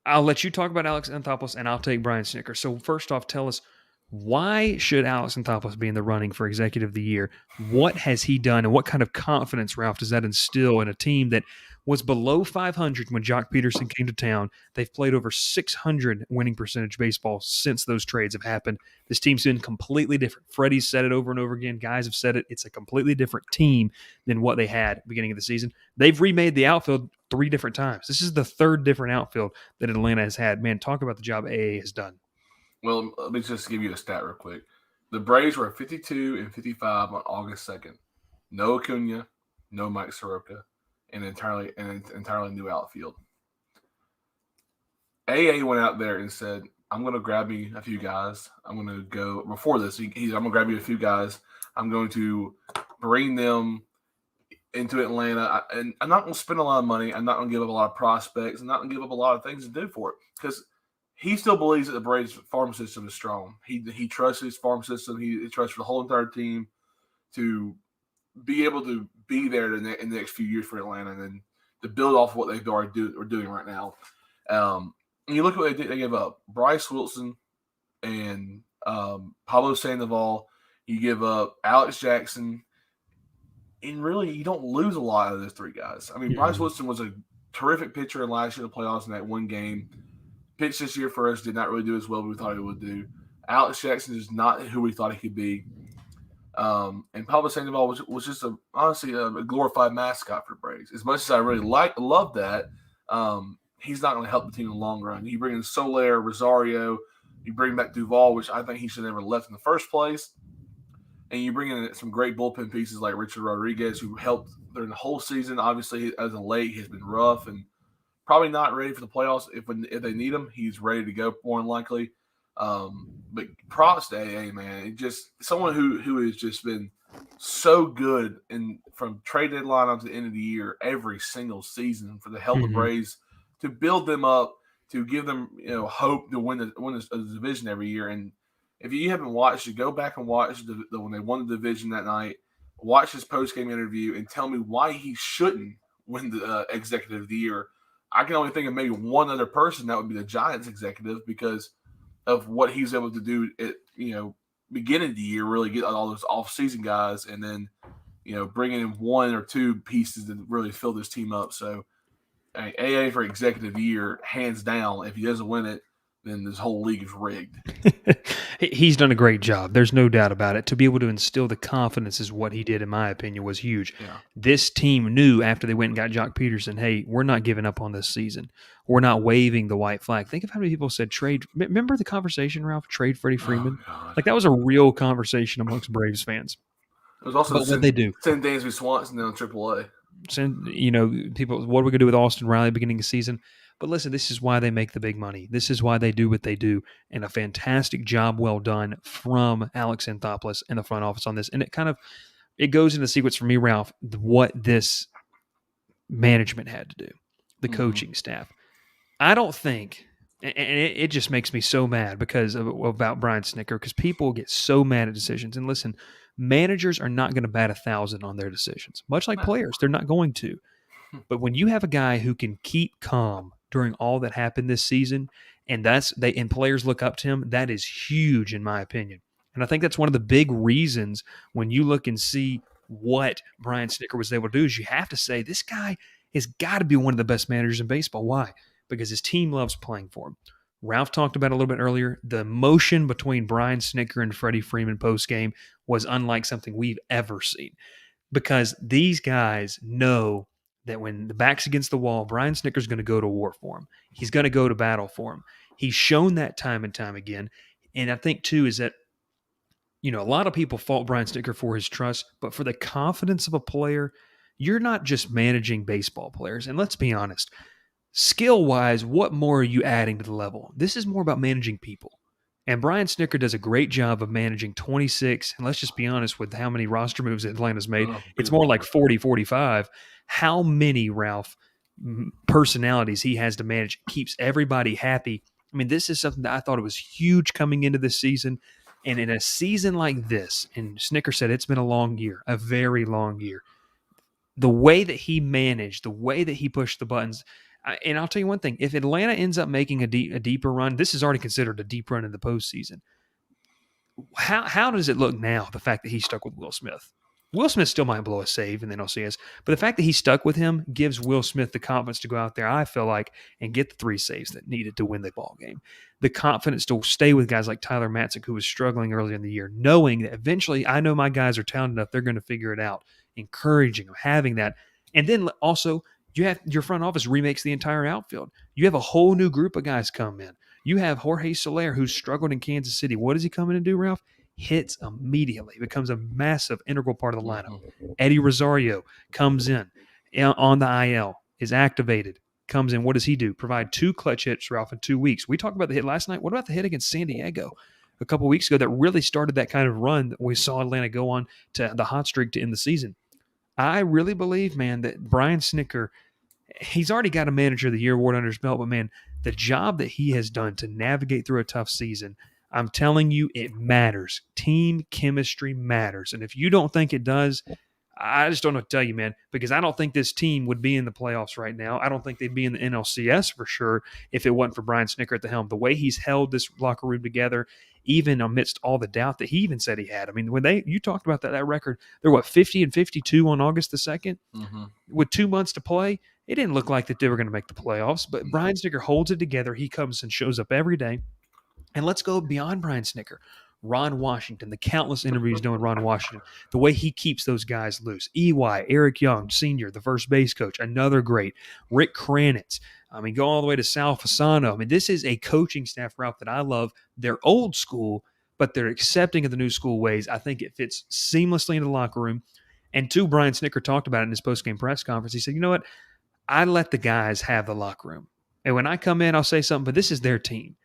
I'll let you talk about Alex Anthopoulos, and I'll take Brian Snitker. So, first off, tell us, why should Alex Anthopoulos be in the running for Executive of the Year? What has he done, and what kind of confidence, Ralph, does that instill in a team that was below 500 when Jock Peterson came to town? They've played over 600 winning percentage baseball since those trades have happened. This team's been completely different. Freddie's said it over and over again. Guys have said it. It's a completely different team than what they had at the beginning of the season. They've remade the outfield 3 different times. This is the 3rd different outfield that Atlanta has had. Man, talk about the job AA has done. Well, let me just give you a stat real quick. The Braves were 52 and 55 on August 2nd. No Acuna, no Mike Soroka, and entirely new outfield. AA went out there and said, I'm going to grab me a few guys. I'm going to go before this. I'm going to grab me a few guys. I'm going to bring them into Atlanta. And I'm not going to spend a lot of money. I'm not going to give up a lot of prospects. I'm not going to give up a lot of things to do for it because he still believes that the Braves farm system is strong. He trusts his farm system. He trusts the whole entire team to be able to be there in the next few years for Atlanta and then to build off what they've already are doing right now. And you look at what they did. They gave up Bryce Wilson and Pablo Sandoval. You give up Alex Jackson. And really, you don't lose a lot of those 3 guys. I mean, Bryce Wilson was a terrific pitcher in last year in the playoffs in that one game. Pitched this year for us, did not really do as well as we thought he would do. Alex Jackson is not who we thought he could be. And Pablo Sandoval was just honestly a glorified mascot for the Braves. As much as I really love that, he's not going to help the team in the long run. You bring in Soler, Rosario, you bring back Duvall, which I think he should have never left in the first place. And you bring in some great bullpen pieces like Richard Rodriguez, who helped during the whole season. Obviously, as of late, he's been rough and probably not ready for the playoffs. If they need him, he's ready to go more than likely. But props to AA, man. Just someone who has just been so good from trade deadline up to the end of the year, every single season for the help of the Braves to build them up, to give them hope to win the division every year. And if you haven't watched it, go back and watch when they won the division that night. Watch his post-game interview and tell me why he shouldn't win the executive of the year. I can only think of maybe one other person, that would be the Giants executive, because of what he was able to do at beginning of the year, really get all those off-season guys, and then bringing in one or two pieces to really fill this team up. So AA for executive year, hands down. If he doesn't win it, then this whole league is rigged. He's done a great job. There's no doubt about it. To be able to instill the confidence is what he did, in my opinion, was huge. Yeah. This team knew after they went and got Jock Peterson, hey, we're not giving up on this season. We're not waving the white flag. Think of how many people said trade. Remember the conversation, Ralph? Trade Freddie Freeman? Oh, like that was a real conversation amongst Braves fans. It was also what they do. Send Dansby Swanson down AAA. People, what are we going to do with Austin Riley beginning of season? But listen, this is why they make the big money. This is why they do what they do, and a fantastic job well done from Alex Anthopoulos and the front office on this. And it goes into the sequence for me, Ralph, what this management had to do, the coaching staff. I don't think, and it just makes me so mad about Brian Snitker, because people get so mad at decisions. And listen, managers are not going to bat 1,000 on their decisions, much like players. They're not going to. But when you have a guy who can keep calm during all that happened this season, and players look up to him, that is huge in my opinion. And I think that's one of the big reasons when you look and see what Brian Snitker was able to do is you have to say this guy has got to be one of the best managers in baseball. Why? Because his team loves playing for him. Ralph talked about it a little bit earlier. The emotion between Brian Snitker and Freddie Freeman post-game was unlike something we've ever seen, because these guys know that when the back's against the wall, Brian Snitker's going to go to war for him. He's going to go to battle for him. He's shown that time and time again. And I think, too, is that, a lot of people fault Brian Snitker for his trust, but for the confidence of a player, you're not just managing baseball players. And let's be honest, skill-wise, what more are you adding to the level? This is more about managing people. And Brian Snitker does a great job of managing 26, and let's just be honest with how many roster moves Atlanta's made. It's more like 40, 45. How many, Ralph, personalities he has to manage keeps everybody happy. I mean, this is something that I thought it was huge coming into this season. And in a season like this, and Snitker said it's been a long year, a very long year, the way that he managed, the way that he pushed the buttons. And I'll tell you one thing, if Atlanta ends up making a deeper run, this is already considered a deep run in the postseason. How does it look now, the fact that he stuck with Will Smith? Will Smith still might blow a save in the NLCS, but the fact that he stuck with him gives Will Smith the confidence to go out there, I feel like, and get the 3 saves that needed to win the ball game. The confidence to stay with guys like Tyler Matzik, who was struggling early in the year, knowing that eventually I know my guys are talented enough, they're going to figure it out, encouraging them, having that. And then also, you have your front office remakes the entire outfield. You have a whole new group of guys come in. You have Jorge Soler, who's struggled in Kansas City. What does he come in and do, Ralph? Hits immediately. Becomes a massive, integral part of the lineup. Eddie Rosario comes in on the IL, is activated, comes in. What does he do? Provide 2 clutch hits, Ralph, in 2 weeks. We talked about the hit last night. What about the hit against San Diego a couple weeks ago that really started that kind of run that we saw Atlanta go on to the hot streak to end the season? I really believe, man, that Brian Snitker, he's already got a Manager of the Year award under his belt, but, man, the job that he has done to navigate through a tough season, I'm telling you, it matters. Team chemistry matters. And if you don't think it does, I just don't know what to tell you, man, because I don't think this team would be in the playoffs right now. I don't think they'd be in the NLCS for sure if it wasn't for Brian Snitker at the helm. The way he's held this locker room together, even amidst all the doubt that he even said he had. I mean, when you talked about that record, they're 50 and 52 on August the 2nd? With 2 months to play, it didn't look like that they were going to make the playoffs. But Brian Snitker holds it together. He comes and shows up every day. And let's go beyond Brian Snicker. Ron Washington, the countless interviews done with Ron Washington, the way he keeps those guys loose. EY, Eric Young, Sr., the first base coach, another great. Rick Kranitz. I mean, go all the way to Sal Fasano. I mean, this is a coaching staff, Ralph, that I love. They're old school, but they're accepting of the new school ways. I think it fits seamlessly into the locker room. And two, Brian Snicker talked about it in his post-game press conference. He said, you know what? I let the guys have the locker room. And when I come in, I'll say something, but this is their team.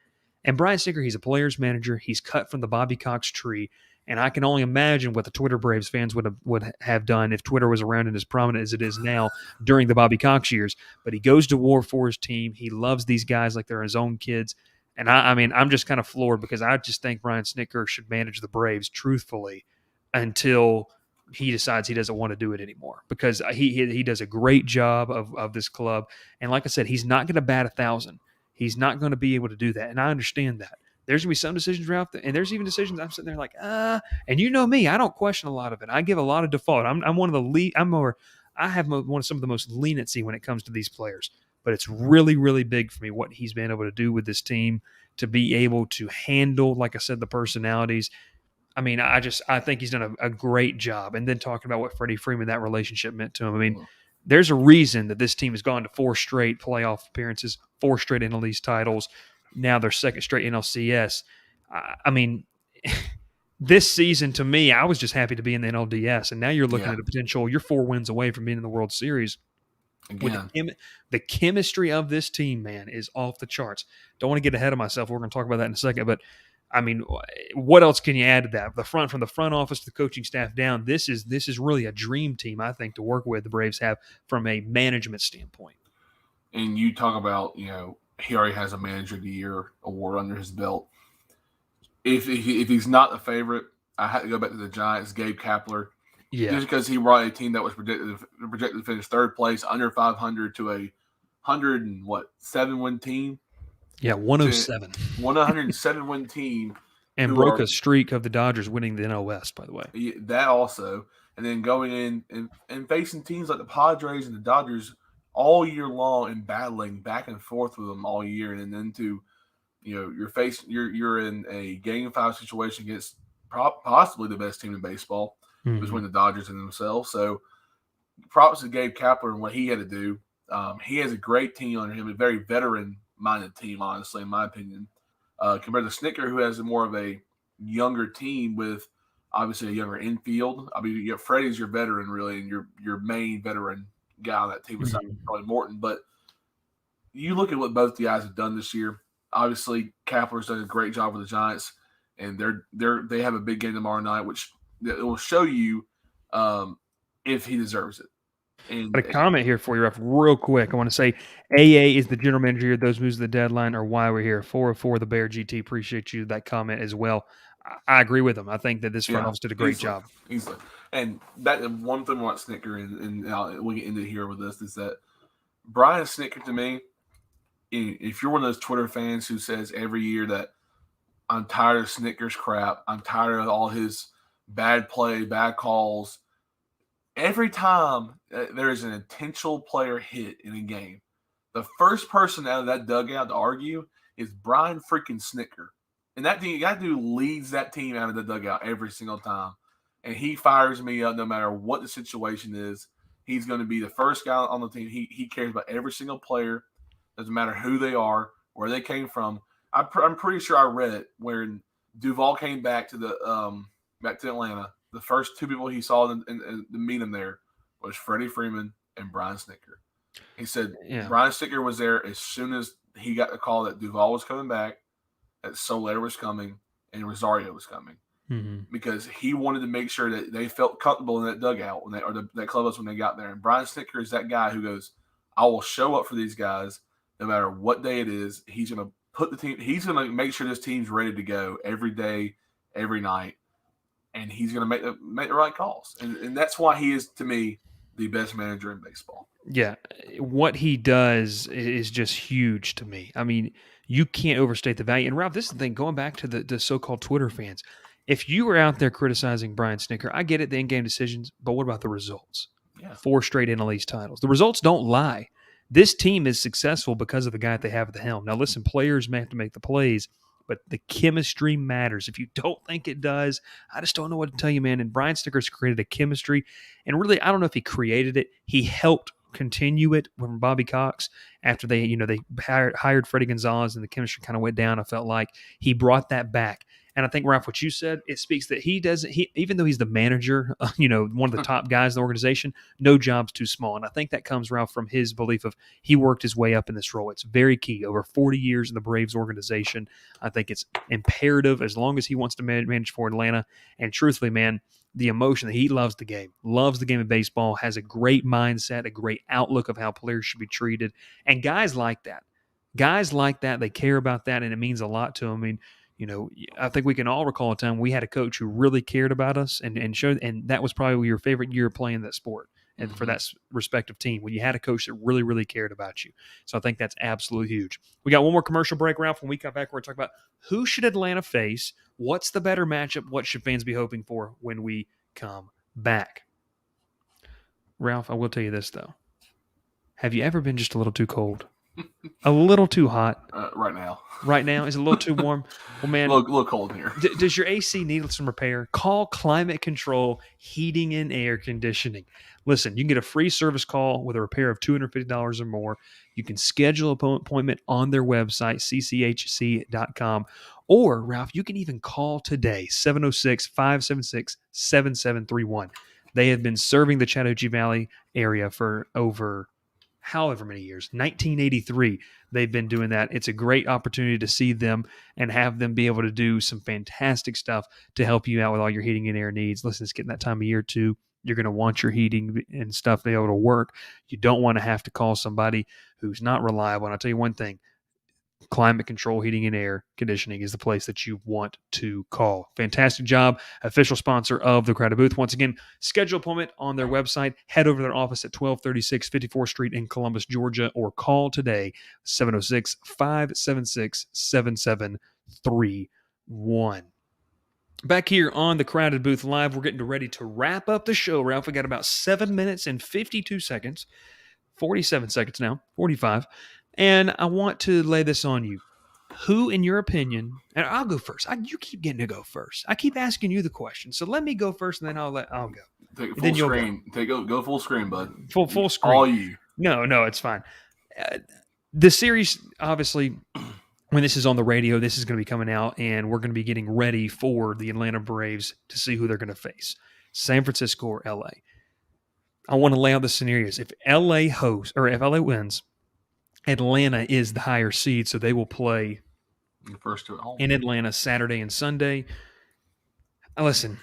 And Brian Snicker, he's a player's manager. He's cut from the Bobby Cox tree. And I can only imagine what the Twitter Braves fans would have done if Twitter was around and as prominent as it is now during the Bobby Cox years. But he goes to war for his team. He loves these guys like they're his own kids. And I mean, I'm just kind of floored because I just think Brian Snicker should manage the Braves truthfully until he decides he doesn't want to do it anymore, because he does a great job of this club. And like I said, he's not going to bat 1,000. He's not going to be able to do that. And I understand that. There's going to be some decisions, Ralph, and there's even decisions I'm sitting there like, and you know me, I don't question a lot of it. I give a lot of default. I'm one of the I have some of the most leniency when it comes to these players. But it's really, really big for me what he's been able to do with this team, to be able to handle, like I said, the personalities. I mean, I think he's done a great job. And then talking about what Freddie Freeman, that relationship meant to him. I mean, there's a reason that this team has gone to 4 straight playoff appearances, 4 straight NL East titles. Now their 2nd straight NLCS. I mean, this season to me, I was just happy to be in the NLDS. And now you're looking at a potential, you're 4 wins away from being in the World Series. The chemistry of this team, man, is off the charts. Don't want to get ahead of myself. We're going to talk about that in a second. But I mean, what else can you add to that? From the front office to the coaching staff down, this is really a dream team, I think, to work with. The Braves have from a management standpoint. And you talk about, he already has a Manager of the Year award under his belt. If he's not the favorite, I had to go back to the Giants, Gabe Kapler. Yeah. Just because he brought a team that was projected to finish 3rd place, under 500, to a 7-win team. Yeah, 107. 107-win team. And broke a streak of the Dodgers winning the NL West, by the way. Yeah, that also. And then going in and facing teams like the Padres and the Dodgers all year long and battling back and forth with them all year. And then you're in a Game 5 situation against possibly the best team in baseball, between the Dodgers and themselves. So props to Gabe Kapler and what he had to do. He has a great team under him, a very veteran-minded team, honestly, in my opinion, compared to Snicker, who has more of a younger team with obviously a younger infield. I mean, Freddie's your veteran, really, and your main veteran guy on that team was probably Morton. But you look at what both the guys have done this year. Obviously, Kapler's done a great job with the Giants, and they have a big game tomorrow night, which it will show you if he deserves it. But a comment here for you, Ralph, real quick. I want to say AA is the general manager here. Those moves to the deadline are why we're here. 404 the Bear GT. Appreciate you that comment as well. I agree with him. I think that this front office did a great job. Easily. And that one thing about Snicker, and we'll get into here with this, is that Brian Snicker, to me, if you're one of those Twitter fans who says every year that I'm tired of Snicker's crap, I'm tired of all his bad play, bad calls, every time there is an intentional player hit in a game, the first person out of that dugout to argue is Brian freaking Snicker. And that dude leads that team out of the dugout every single time. And he fires me up no matter what the situation is. He's going to be the first guy on the team. He cares about every single player. Doesn't matter who they are, where they came from. I'm pretty sure I read it when Duvall came back to Atlanta. The first 2 people he saw to meet him there was Freddie Freeman and Brian Snicker. He said Brian Snicker was there as soon as he got the call that Duvall was coming back, that Soler was coming, and Rosario was coming. Because he wanted to make sure that they felt comfortable in that dugout that clubhouse when they got there. And Brian Snicker is that guy who goes, I will show up for these guys no matter what day it is. He's going to put the team – he's going to make sure this team's ready to go every day, every night. And he's going to make the right calls. And that's why he is, to me, the best manager in baseball. Yeah. What he does is just huge to me. I mean, you can't overstate the value. And, Ralph, this is the thing, going back to the so-called Twitter fans. If you were out there criticizing Brian Snicker, I get it, the in-game decisions, but what about the results? 4 straight NL East titles. The results don't lie. This team is successful because of the guy that they have at the helm. Now, listen, players may have to make the plays, but the chemistry matters. If you don't think it does, I just don't know what to tell you, man. And Brian Snickers created a chemistry, and really, I don't know if he created it. He helped continue it from Bobby Cox after they hired Freddie Gonzalez and the chemistry kind of went down. I felt like he brought that back. And I think, Ralph, what you said, it speaks that he even though he's the manager, one of the top guys in the organization, no job's too small. And I think that comes, Ralph, from his belief of he worked his way up in this role. It's very key. Over 40 years in the Braves organization, I think it's imperative as long as he wants to manage for Atlanta. And truthfully, man, the emotion that he loves the game of baseball, has a great mindset, a great outlook of how players should be treated. And guys like that, they care about that, and it means a lot to them. I mean, I think we can all recall a time we had a coach who really cared about us and showed, and that was probably your favorite year playing that sport and for that respective team, when you had a coach that really, really cared about you. So I think that's absolutely huge. We got one more commercial break, Ralph. When we come back, we're going to talk about who should Atlanta face, what's the better matchup, what should fans be hoping for when we come back. Ralph, I will tell you this, though. Have you ever been just a little too cold? A little too hot? Right now. Right now? Is it a little too warm? Well, man. A little cold in here. Does your AC need some repair? Call Climate Control Heating and Air Conditioning. Listen, you can get a free service call with a repair of $250 or more. You can schedule an appointment on their website, cchc.com. Or, Ralph, you can even call today, 706-576-7731. They have been serving the Chattahoochee Valley area for over however many years, 1983, they've been doing that. It's a great opportunity to see them and have them be able to do some fantastic stuff to help you out with all your heating and air needs. Listen, it's getting that time of year too. You're going to want your heating and stuff to be able to work. You don't want to have to call somebody who's not reliable. And I'll tell you one thing, Climate Control Heating and Air Conditioning is the place that you want to call. Fantastic job. Official sponsor of the Crowded Booth. Once again, schedule appointment on their website. Head over to their office at 1236 54th Street in Columbus, Georgia, or call today, 706-576-7731. Back here on the Crowded Booth Live, we're getting ready to wrap up the show, Ralph. We got about 7 minutes and 52 seconds. 47 seconds now, 45. And I want to lay this on you. Who, in your opinion, and I'll go first. You keep getting to go first. I keep asking you the question. So let me go first, and then I'll go. Take full screen. Go full screen, bud. Full screen. All you. No, it's fine. The series, obviously, when this is on the radio, this is going to be coming out, and we're going to be getting ready for the Atlanta Braves to see who they're going to face, San Francisco or LA. I want to lay out the scenarios. If LA wins, Atlanta is the higher seed, so they will play the first two at home in Atlanta Saturday and Sunday. Listen,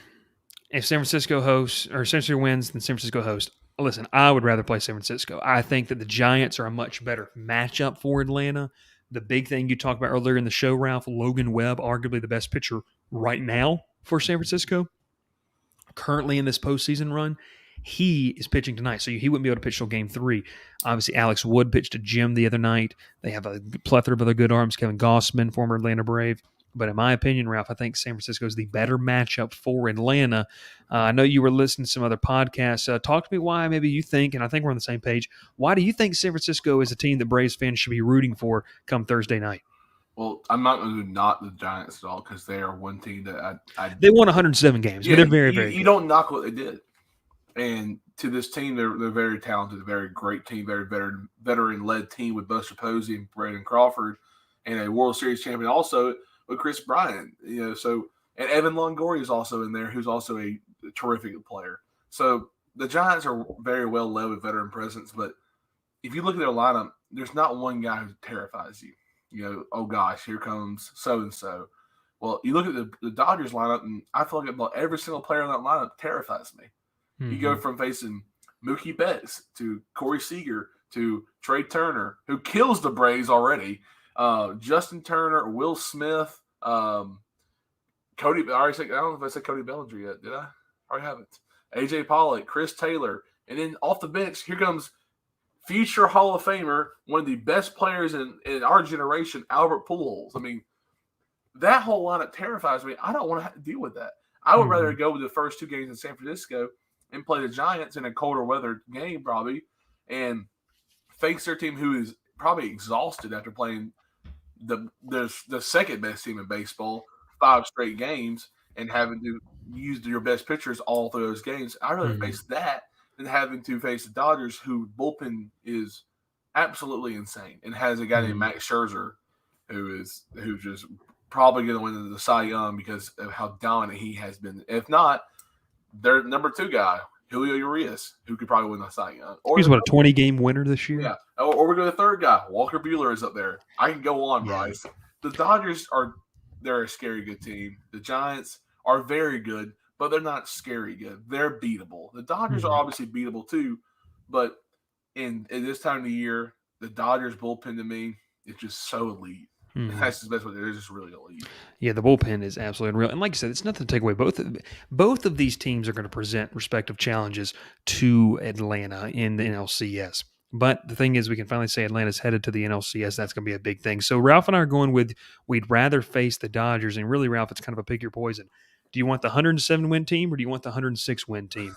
if San Francisco wins, then San Francisco hosts. Listen, I would rather play San Francisco. I think that the Giants are a much better matchup for Atlanta. The big thing you talked about earlier in the show, Ralph, Logan Webb, arguably the best pitcher right now for San Francisco, currently in this postseason run. He is pitching tonight, so he wouldn't be able to pitch till Game 3. Obviously, Alex Wood pitched to Jim the other night. They have a plethora of other good arms. Kevin Gossman, former Atlanta Brave. But in my opinion, Ralph, I think San Francisco is the better matchup for Atlanta. I know you were listening to some other podcasts. Talk to me why maybe you think, and I think we're on the same page, why do you think San Francisco is a team that Braves fans should be rooting for come Thursday night? Well, I'm not going to knock the Giants at all because they are one team that They won 107 games, but they're very, very good. You don't knock what they did. And to this team, they're very talented, very great team, very veteran-led team with Buster Posey and Braden Crawford, and a World Series champion also with Chris Bryant. So and Evan Longoria is also in there, who's also a terrific player. So the Giants are very well led with veteran presence, but if you look at their lineup, there's not one guy who terrifies you. Oh gosh, here comes so and so. Well, you look at the Dodgers lineup, and I feel like about every single player in that lineup terrifies me. You go from facing Mookie Betts to Corey Seager to Trey Turner, who kills the Braves already, Justin Turner, Will Smith, Cody. I don't know if I said Cody Bellinger yet. Did I? I haven't. AJ Pollock, Chris Taylor, and then off the bench, here comes future Hall of Famer, one of the best players in our generation, Albert Pujols. I mean, that whole lineup terrifies me. I don't want to have to deal with that. I would rather go with the first two games in San Francisco and play the Giants in a colder weather game probably and face their team who is probably exhausted after playing, the second best team in baseball 5 straight games and having to use your best pitchers all through those games. I'd rather face that than having to face the Dodgers, who bullpen is absolutely insane and has a guy named Max Scherzer who's just probably going to win the Cy Young because of how dominant he has been. If not, their number 2 guy, Julio Urias, who could probably win the Cy Young. He's a 20-game winner this year? Yeah. Or we go to the third guy. Walker Buehler is up there. I can go on, Bryce. The Dodgers they're a scary good team. The Giants are very good, but they're not scary good. They're beatable. The Dodgers are obviously beatable too, but at this time of the year, the Dodgers bullpen to me is just so elite. That's the best way. They're just really elite. Yeah, the bullpen is absolutely unreal. And like I said, it's nothing to take away. Both of these teams are going to present respective challenges to Atlanta in the NLCS. But the thing is, we can finally say Atlanta's headed to the NLCS. That's going to be a big thing. So Ralph and I are going with we'd rather face the Dodgers. And really, Ralph, it's kind of a pick your poison. Do you want the 107-win team or do you want the 106-win team?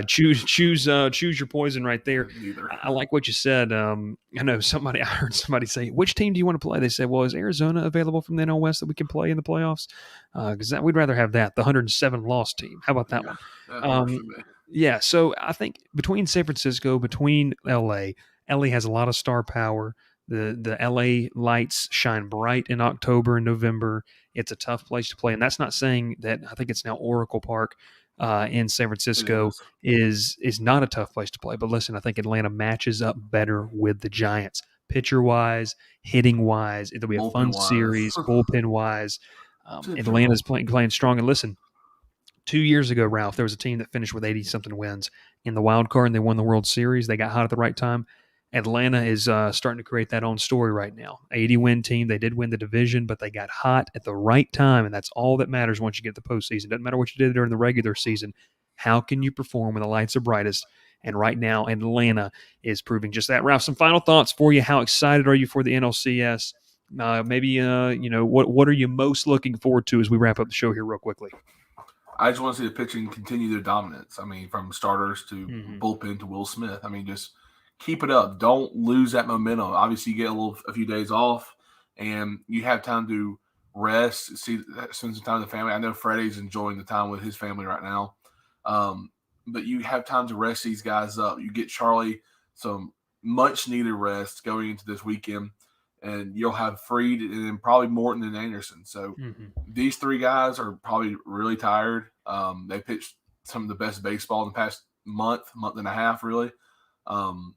Choose your poison right there. Neither. I like what you said. I heard somebody say, which team do you want to play? They said, well, is Arizona available from the NL West that we can play in the playoffs? Because we'd rather have that, the 107-loss team. How about that one? Yeah, so I think between San Francisco, between LA has a lot of star power. The LA lights shine bright in October and November. It's a tough place to play. And that's not saying that I think it's now Oracle Park in San Francisco is not a tough place to play. But listen, I think Atlanta matches up better with the Giants. Pitcher-wise, hitting-wise, it'll be a fun series, bullpen-wise. Atlanta's playing strong. And listen, 2 years ago, Ralph, there was a team that finished with 80-something wins in the wild card, and they won the World Series. They got hot at the right time. Atlanta is starting to create that own story right now. 80-win team. They did win the division, but they got hot at the right time, and that's all that matters once you get the postseason. Doesn't matter what you did during the regular season. How can you perform when the lights are brightest? And right now, Atlanta is proving just that. Ralph, some final thoughts for you. How excited are you for the NLCS? What are you most looking forward to as we wrap up the show here real quickly? I just want to see the pitching continue their dominance. I mean, from starters to bullpen to Will Smith. I mean, just keep it up. Don't lose that momentum. Obviously, you get a few days off, and you have time to rest, spend some time with the family. I know Freddie's enjoying the time with his family right now, but you have time to rest these guys up. You get Charlie some much-needed rest going into this weekend, and you'll have Freed and then probably Morton and Anderson. So these 3 guys are probably really tired. They pitched some of the best baseball in the past month and a half, really. And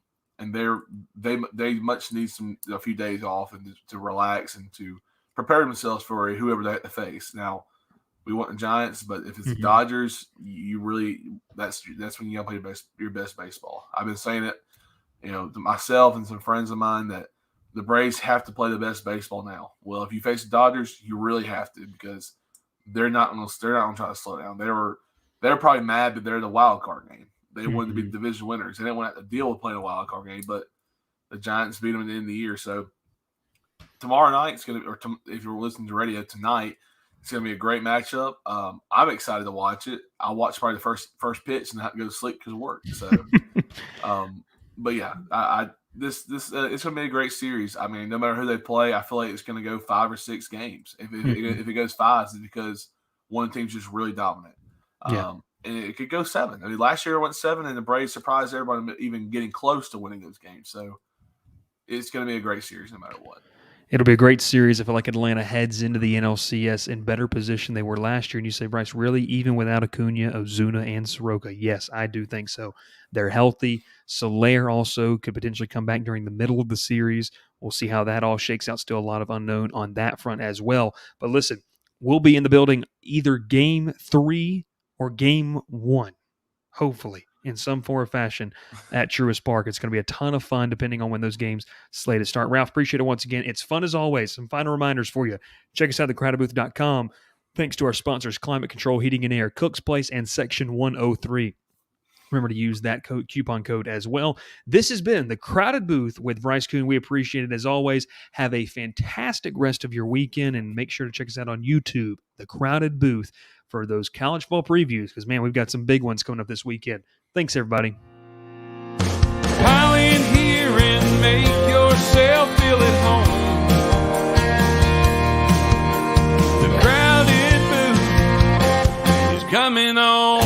they much need a few days off and to relax and to prepare themselves for whoever they have to face. Now, we want the Giants, but if it's the Dodgers, you really that's when you gotta play your best baseball. I've been saying it, to myself and some friends of mine that the Braves have to play the best baseball now. Well, if you face the Dodgers, you really have to because they're not going to try to slow down. They're probably mad that they're in the wild card game. They wanted to be the division winners. They didn't want to have to deal with playing a wild card game, but the Giants beat them at the end of the year. So tomorrow night, if you're listening to radio tonight, it's going to be a great matchup. I'm excited to watch it. I'll watch probably the first pitch and not go to sleep because of work. So, but yeah, This it's going to be a great series. I mean, no matter who they play, I feel like it's going to go 5 or 6 games. If it goes 5, it's because one team's just really dominant. And it could go 7. I mean, last year it went 7, and the Braves surprised everybody even getting close to winning those games. So it's going to be a great series no matter what. It'll be a great series. I feel like Atlanta heads into the NLCS in better position they were last year. And you say, Bryce, really, even without Acuna, Ozuna, and Soroka? Yes, I do think so. They're healthy. Soler also could potentially come back during the middle of the series. We'll see how that all shakes out. Still a lot of unknown on that front as well. But listen, we'll be in the building either Game 3 or Game 1, hopefully, in some form or fashion at Truist Park. It's going to be a ton of fun depending on when those games slated to start. Ralph, appreciate it once again. It's fun as always. Some final reminders for you. Check us out at thecrowdedbooth.com. Thanks to our sponsors, Climate Control Heating and Air, Cook's Place, and Section 103. Remember to use that coupon code as well. This has been The Crowded Booth with Bryce Kuhn. We appreciate it as always. Have a fantastic rest of your weekend, and make sure to check us out on YouTube, The Crowded Booth, for those college football previews, because, man, we've got some big ones coming up this weekend. Thanks, everybody. Pile in here and make yourself feel at home. coming on.